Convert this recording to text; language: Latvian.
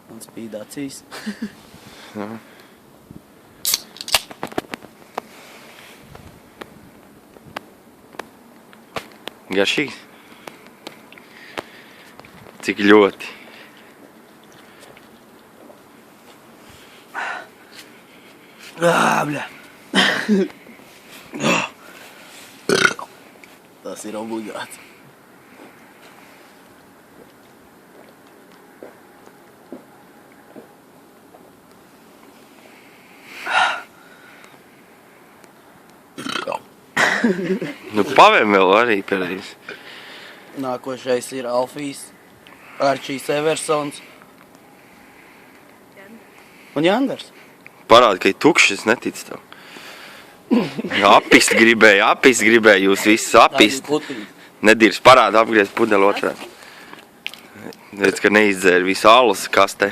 Man spīd acīs. Jā. Garšīgs? Cik ļoti? Bļa. Tas ir obligāts. Nu, pavēm vēl arī pēdējais. Nākošais ir Alfijs, Arčijs Eversons un Jandars. Parāda, ka ir tukšs, es neticu tev. Apist gribēja, jūs visus apist. Nedirs, parāda apgriezt pudeli otrā. Redz, ka neizdzēra visu alus kastē.